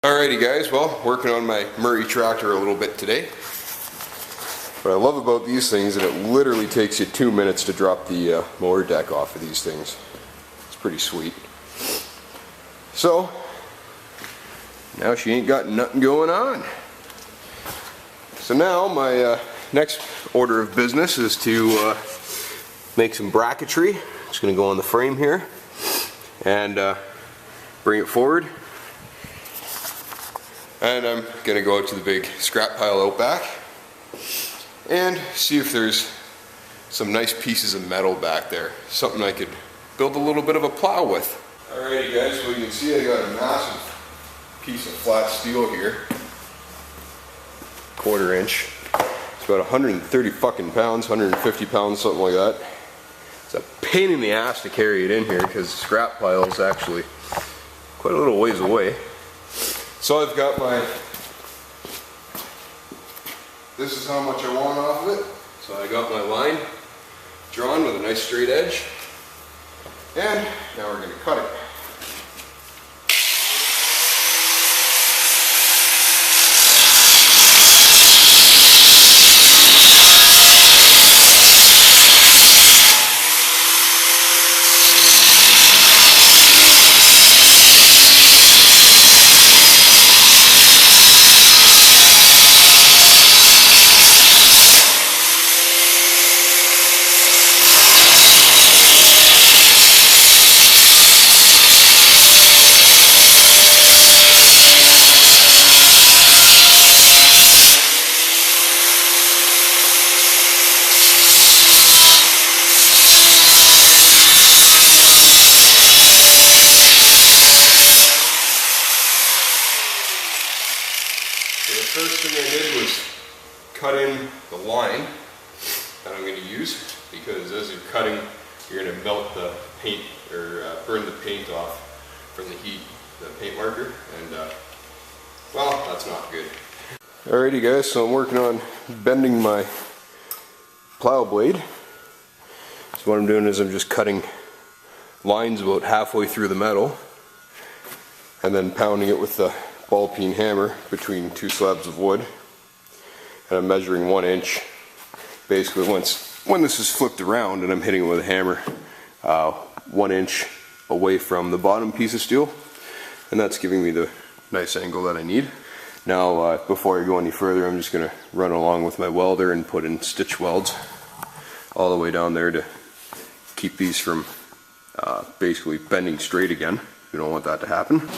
Alrighty guys, well, working on my Murray tractor a little bit today. What I love about these things is that it literally takes you 2 minutes to drop the mower deck off of these things. It's pretty sweet. So, now she ain't got nothing going on. So now my next order of business is to make some bracketry. It's going to go on the frame here and bring it forward. And I'm going to go out to the big scrap pile out back and see if there's some nice pieces of metal back there. Something I could build a little bit of a plow with. Alrighty guys, so you can see I got a massive piece of flat steel here. 1/4 inch. It's about 130 fucking pounds, 150 pounds, something like that. It's a pain in the ass to carry it in here because the scrap pile is actually quite a little ways away. So I've got this is how much I want off of it. So I got my line drawn with a nice straight edge. And now we're going to cut it. The first thing I did was cut in the line that I'm going to use, because as you're cutting, you're going to melt the paint or burn the paint off from the heat, the paint marker, and well, that's not good. Alrighty guys, so I'm working on bending my plow blade. So what I'm doing is I'm just cutting lines about halfway through the metal and then pounding it with the ball peen hammer between 2 slabs of wood, and I'm measuring 1 inch. Basically, when this is flipped around and I'm hitting it with a hammer, 1 inch away from the bottom piece of steel, and that's giving me the nice angle that I need. Now, before I go any further, I'm just going to run along with my welder and put in stitch welds all the way down there to keep these from basically bending straight again. We don't want that to happen.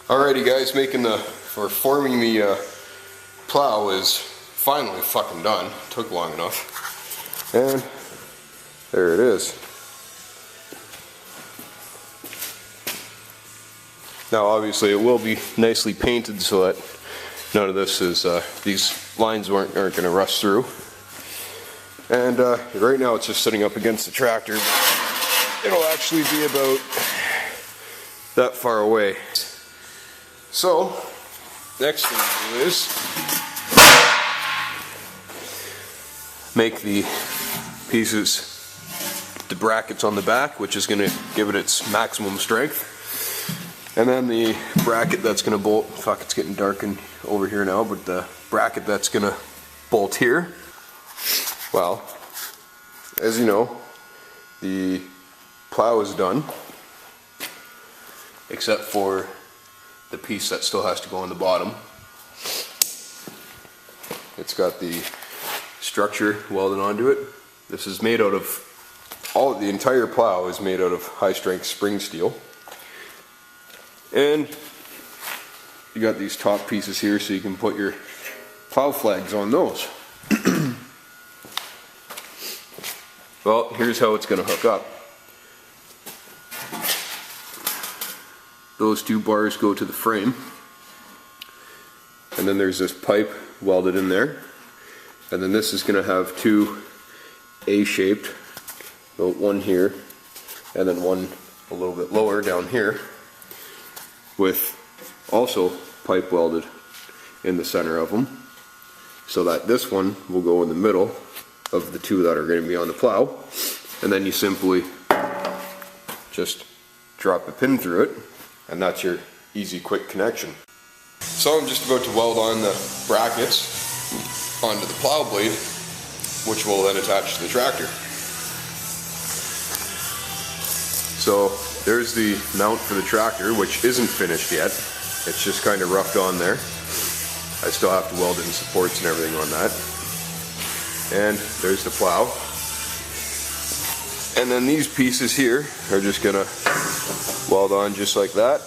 Alrighty guys, forming the plow is finally fucking done. Took long enough. And there it is. Now obviously it will be nicely painted so that none of this is, these lines aren't going to rust through. And right now it's just sitting up against the tractor. It'll actually be about that far away. So, next thing to do is make the pieces, the brackets on the back, which is going to give it its maximum strength. And then the bracket that's going to bolt, fuck, it's getting dark over here now, but the bracket that's going to bolt here, well, as you know, the plow is done, except for the piece that still has to go on the bottom. It's got the structure welded onto it. This is made out of, the entire plow is made out of high strength spring steel. And you got these top pieces here so you can put your plow flags on those. Well, here's how it's going to hook up. Those 2 bars go to the frame, and then there's this pipe welded in there, and then this is going to have two A-shaped, one here and then one a little bit lower down here, with also pipe welded in the center of them, so that this one will go in the middle of the two that are going to be on the plow, and then you simply just drop a pin through it, and that's your easy, quick connection. So I'm just about to weld on the brackets onto the plow blade, which will then attach to the tractor. So there's the mount for the tractor, which isn't finished yet. It's just kind of roughed on there. I still have to weld in supports and everything on that. And there's the plow. And then these pieces here are just gonna weld on just like that.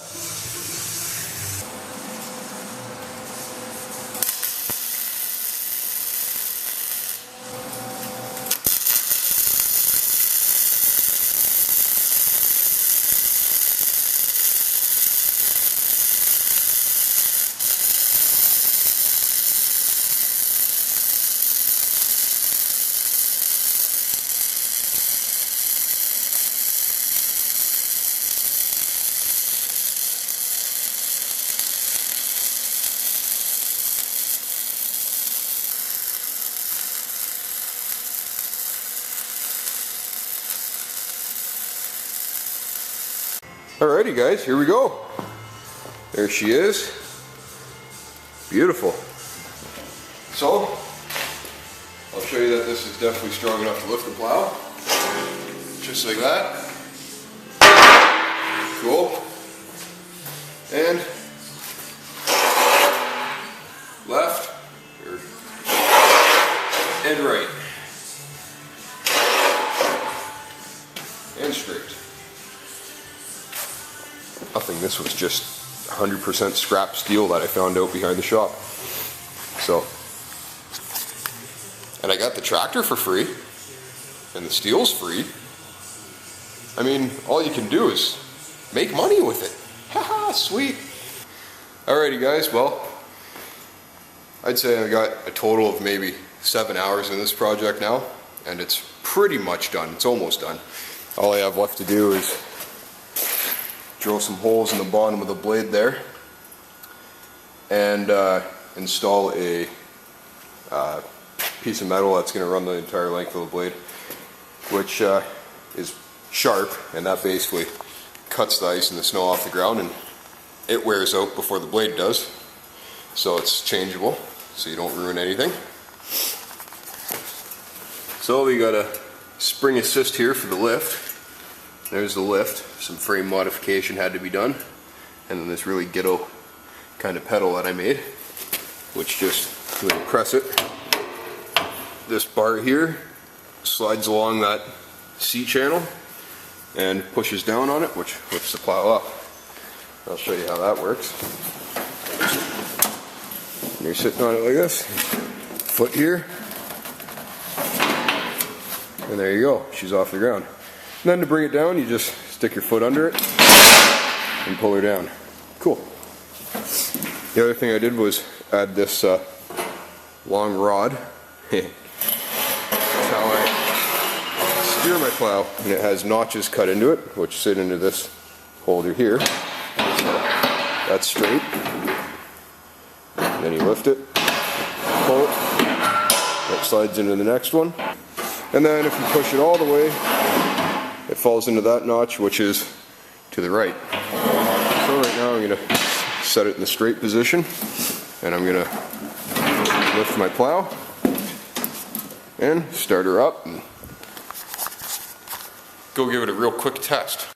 Alrighty guys, here we go. There she is. Beautiful. So, I'll show you that this is definitely strong enough to lift the plow. Just like that. Cool. And left and right. And straight. Nothing, this was just 100% scrap steel that I found out behind the shop. So, and I got the tractor for free, and the steel's free. I mean, all you can do is make money with it. Haha, sweet. Alrighty guys, well, I'd say I got a total of maybe 7 hours in this project now, and it's pretty much done. It's almost done. All I have left to do is drill some holes in the bottom of the blade there, and install a piece of metal that's going to run the entire length of the blade, which is sharp, and that basically cuts the ice and the snow off the ground, and it wears out before the blade does, so it's changeable so you don't ruin anything. So we got a spring assist here for the lift. There's the lift. Some frame modification had to be done, and then this really ghetto kind of pedal that I made, which just, when you press it, this bar here slides along that C channel and pushes down on it, which lifts the plow up. I'll show you how that works. And you're sitting on it like this, foot here, and there you go, she's off the ground. And then to bring it down, you just stick your foot under it and pull her down. Cool. The other thing I did was add this long rod. That's how I steer my plow, and it has notches cut into it, which sit into this holder here. That's straight. And then you lift it, pull it, that slides into the next one. And then if you push it all the way, it falls into that notch, which is to the right. So right now I'm going to set it in the straight position, and I'm going to lift my plow and start her up and go give it a real quick test.